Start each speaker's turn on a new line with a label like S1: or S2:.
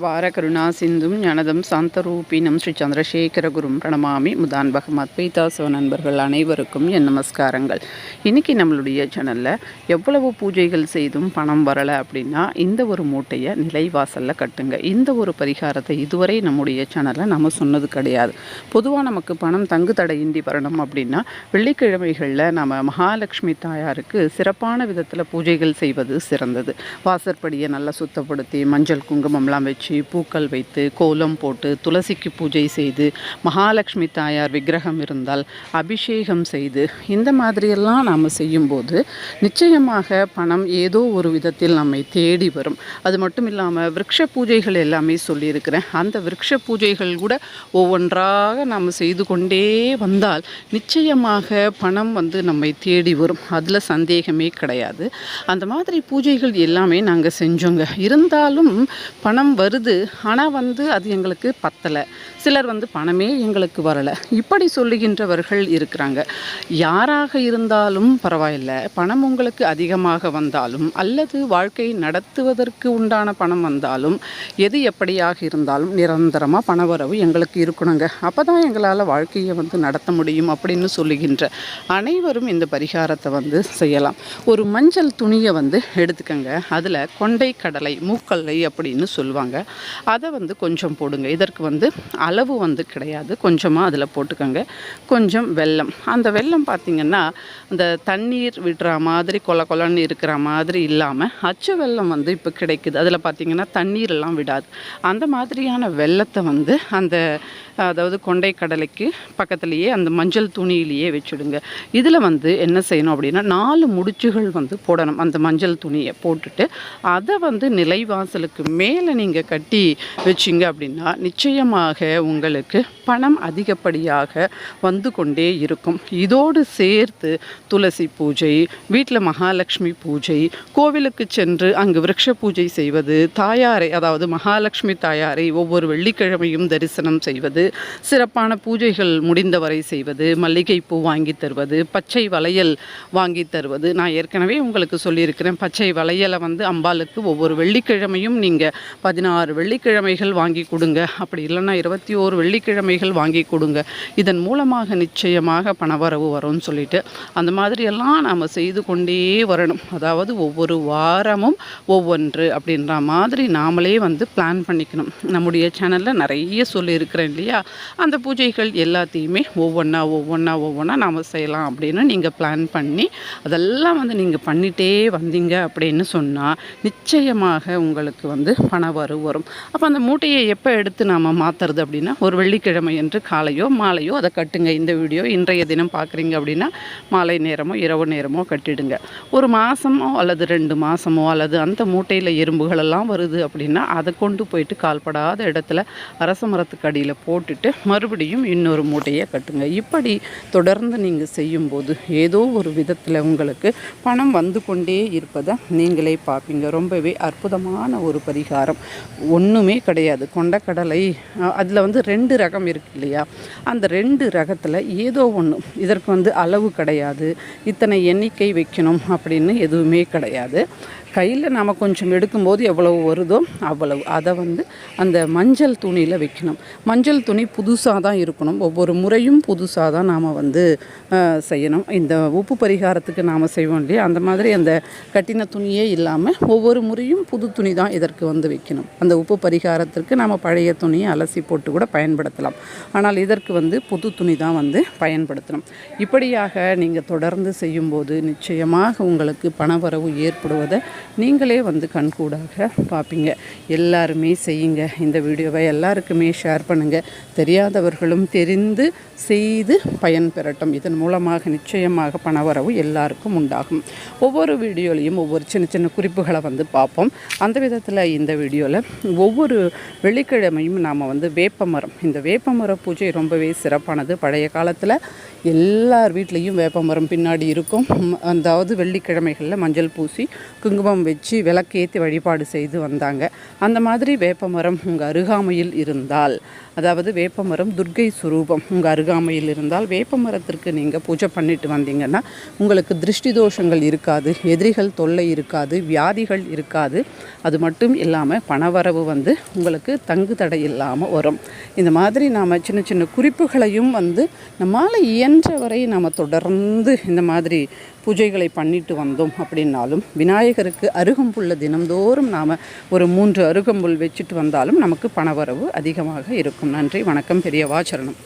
S1: அபார கருணா சிந்தும் ஞானதம் சாந்தரூபினம் ஸ்ரீ சந்திரசேகரகுரும் பிரணமாமி முதான் பகமத் பீதாசவ நண்பர்கள் அனைவருக்கும் என் நமஸ்காரங்கள். இன்றைக்கி நம்மளுடைய சேனலில் எவ்வளவு பூஜைகள் செய்தும் பணம் வரலை அப்படின்னா இந்த ஒரு மூட்டையை நிலைவாசலில் கட்டுங்க. இந்த ஒரு பரிகாரத்தை இதுவரை நம்முடைய சேனலில் நம்ம சொன்னது கிடையாது. பொதுவாக நமக்கு பணம் தங்கு தடையின்றி வரணும் அப்படின்னா வெள்ளிக்கிழமைகளில் நம்ம மகாலட்சுமி தாயாருக்கு சிறப்பான விதத்தில் பூஜைகள் செய்வது சிறந்தது. வாசற்படியை நல்லா சுத்தப்படுத்தி மஞ்சள் குங்குமம்லாம் வச்சு பூக்கள் வைத்து கோலம் போட்டு துளசிக்கு பூஜை செய்து மகாலட்சுமி தாயார் விக்கிரகம் இருந்தால் அபிஷேகம் செய்து இந்த மாதிரியெல்லாம் நாம் செய்யும்போது நிச்சயமாக பணம் ஏதோ ஒரு விதத்தில் நம்மை தேடி வரும். அது மட்டும் இல்லாமல் விருட்ச பூஜைகள் எல்லாமே சொல்லியிருக்கிறேன். அந்த விருட்ச பூஜைகள் கூட ஒவ்வொன்றாக நாம் செய்து கொண்டே வந்தால் நிச்சயமாக பணம் நம்மை தேடி வரும். அதில் சந்தேகமே கிடையாது. அந்த மாதிரி பூஜைகள் எல்லாமே நாங்கள் செஞ்சோங்க. இருந்தாலும் பணம் வருது, ஆனால் அது எங்களுக்கு பத்தலை. சிலர் பணமே எங்களுக்கு வரலை இப்படி சொல்லுகின்றவர்கள் இருக்கிறாங்க. யாராக இருந்தாலும் பரவாயில்லை, பணம் உங்களுக்கு அதிகமாக வந்தாலும் அல்லது வாழ்க்கை நடத்துவதற்கு உண்டான பணம் வந்தாலும் எது எப்படியாக இருந்தாலும் நிரந்தரமாக பணவரவு எங்களுக்கு இருக்கணுங்க. அப்போ தான் எங்களால் வாழ்க்கையை நடத்த முடியும் அப்படின்னு சொல்லுகின்ற அனைவரும் இந்த பரிகாரத்தை செய்யலாம். ஒரு மஞ்சள் துணியை எடுத்துக்கங்க. அதில் கொண்டை கடலை மூக்கல்லை அப்படின்னு சொல்லுவாங்க. அதை கொஞ்சம் போடுங்க. இதற்கு அளவு கிடையாது, கொஞ்சமாக அதில் போட்டுக்கோங்க. கொஞ்சம் வெல்லம். அந்த வெல்லம் பார்த்திங்கன்னா அந்த தண்ணீர் விடுற மாதிரி கொல கொலன்னு இருக்கிற மாதிரி இல்லாமல் அச்சு வெல்லம் இப்போ கிடைக்குது. அதில் பார்த்திங்கன்னா தண்ணீரெல்லாம் விடாது. அந்த மாதிரியான வெல்லத்தை அந்த அதாவது கொண்டை கடலைக்கு பக்கத்துலேயே அந்த மஞ்சள் துணியிலேயே வச்சுடுங்க. இதில் என்ன செய்யணும் அப்படின்னா 4 முடிச்சுகள் போடணும். அந்த மஞ்சள் துணியை போட்டுட்டு அதை நிலைவாசலுக்கு மேலே நீங்கள் கட்டி வச்சிங்க அப்படின்னா நிச்சயமாக உங்களுக்கு பணம் அதிகப்படியாக கொண்டே இருக்கும். இதோடு சேர்த்து துளசி பூஜை, வீட்டில் மகாலட்சுமி பூஜை, கோவிலுக்கு சென்று அங்கு விருட்ச பூஜை செய்வது, தாயாரை அதாவது மகாலட்சுமி தாயாரை ஒவ்வொரு வெள்ளிக்கிழமையும் தரிசனம் செய்வது, சிறப்பான பூஜைகள் முடிந்தவரை செய்வது, மல்லிகைப்பூ வாங்கி தருவது, பச்சை வளையல் வாங்கி தருவது. நான் ஏற்கனவே உங்களுக்கு சொல்லியிருக்கிறேன். பச்சை வளையலை அம்பாளுக்கு ஒவ்வொரு வெள்ளிக்கிழமையும் நீங்கள் 16 வெள்ளிக்கிழமைகள் வாங்கி கொடுங்க. அப்படி இல்லைன்னா 21 வெள்ளிக்கிழமைகள் வாங்கி கொடுங்க. இதன் மூலமாக நிச்சயமாக பணவரவு வரும்னு சொல்லிட்டு அந்த மாதிரியெல்லாம் நாம் செய்து கொண்டே வரணும். அதாவது ஒவ்வொரு வாரமும் ஒவ்வொன்று அப்படின்ற மாதிரி நாமளே பிளான் பண்ணிக்கணும். நம்முடைய சேனலில் நிறைய சொல்லியிருக்கிறேன் இல்லையா, அந்த பூஜைகள் எல்லாத்தையுமே ஒவ்வொன்றா நாம் செய்யலாம் அப்படின்னு நீங்கள் பிளான் பண்ணி அதெல்லாம் நீங்கள் பண்ணிகிட்டே வந்தீங்க அப்படின்னு சொன்னால் நிச்சயமாக உங்களுக்கு பணவரவு வரும். அப்போ அந்த மூட்டையை எப்போ எடுத்து நாம் மாற்றுறது அப்படின்னா ஒரு வெள்ளிக்கிழமை என்று காலையோ மாலையோ அதை கட்டுங்க. இந்த வீடியோ இன்றைய தினம் பார்க்குறீங்க அப்படின்னா மாலை நேரமோ இரவு நேரமோ கட்டிடுங்க. ஒரு மாதமோ அல்லது 2 மாதமோ அல்லது அந்த மூட்டையில் எறும்புகளெல்லாம் வருது அப்படின்னா அதை கொண்டு போயிட்டு கால்படாத இடத்துல அரச மரத்துக்கு அடியில் போட்டுட்டு மறுபடியும் இன்னொரு மூட்டையை கட்டுங்க. இப்படி தொடர்ந்து நீங்கள் செய்யும்போது ஏதோ ஒரு விதத்தில் உங்களுக்கு பணம் கொண்டே இருப்பதை நீங்களே பார்ப்பீங்க. ரொம்பவே அற்புதமான ஒரு பரிகாரம். ஒன்றுமே கிடையாது. கொண்டக்கடலை அதில் 2 ரகம் இருக்கு இல்லையா, அந்த 2 ரகத்தில் ஏதோ ஒன்று. இதற்கு அளவு கிடையாது, இத்தனை எண்ணிக்கை வைக்கணும் அப்படின்னு எதுவுமே கிடையாது. கையில் நாம் கொஞ்சம் எடுக்கும்போது எவ்வளவு வருதோ அவ்வளவு அதை அந்த மஞ்சள் துணியில் வைக்கணும். மஞ்சள் துணி புதுசாக தான் இருக்கணும். ஒவ்வொரு முறையும் புதுசாக தான் நாம் செய்யணும். இந்த உப்பு பரிகாரத்துக்கு நாம் செய்வோம் இல்லையா, அந்த மாதிரி அந்த கட்டின துணியே இல்லாமல் ஒவ்வொரு முறையும் புது துணி தான் இதற்கு வைக்கணும். அந்த உப்பு பரிகாரத்திற்கு நாம் பழைய துணியை அலசி போட்டு கூட பயன்படுத்தலாம். ஆனால் இதற்கு புது துணி தான் பயன்படுத்தணும். இப்படியாக நீங்கள் தொடர்ந்து செய்யும்போது நிச்சயமாக உங்களுக்கு பணவரவு ஏற்படுவதை நீங்களே கண்கூடாக பார்ப்பீங்க. எல்லாருமே செய்யுங்க. இந்த வீடியோவை எல்லாருக்குமே ஷேர் பண்ணுங்கள். தெரியாதவர்களும் தெரிந்து செய்து பயன் பெறட்டும். இதன் மூலமாக நிச்சயமாக பணவரவு எல்லாருக்கும் உண்டாகும். ஒவ்வொரு வீடியோலையும் ஒவ்வொரு சின்ன சின்ன குறிப்புகளை பார்ப்போம். அந்த விதத்தில் இந்த வீடியோவில் ஒவ்வொரு வெள்ளிக்கிழமையும் நாம் வேப்பமரம், இந்த வேப்பமர பூஜை ரொம்பவே சிறப்பானது. பழைய காலத்தில் எல்லார் வீட்லேயும் வேப்பமரம் பின்னாடி இருக்கும். அதாவது வெள்ளிக்கிழமைகளில் மஞ்சள் பூசி குங்குமம் வச்சு விளக்கேற்றி வழிபாடு செய்து வந்தாங்க. அந்த மாதிரி வேப்பமரம் உங்கள் அருகாமையில் இருந்தால், அதாவது வேப்பமரம் துர்க்கை சுரூபம். உங்கள் அருகாமையில் இருந்தால் வேப்பமரத்திற்கு நீங்கள் பூஜை பண்ணிட்டு வந்தீங்கன்னா உங்களுக்கு திருஷ்டி தோஷங்கள் இருக்காது, எதிரிகள் தொல்லை இருக்காது, வியாதிகள் இருக்காது. அது மட்டும் இல்லாமல் பணவரவு உங்களுக்கு தங்கு தடை இல்லாமல் வரும். இந்த மாதிரி நாம் சின்ன சின்ன குறிப்புகளையும் நம்மால் இயன்றவரை நாம் தொடர்ந்து இந்த மாதிரி பூஜைகளை பண்ணிட்டு வந்தோம் அப்படின்னாலும், விநாயகருக்கு அருகம்புல்லை தினந்தோறும் நாம் ஒரு 3 அருகம்புல் வச்சுட்டு வந்தாலும் நமக்கு பணவரவு அதிகமாக இருக்கும். நன்றி, வணக்கம், பெரியவா சரணம்.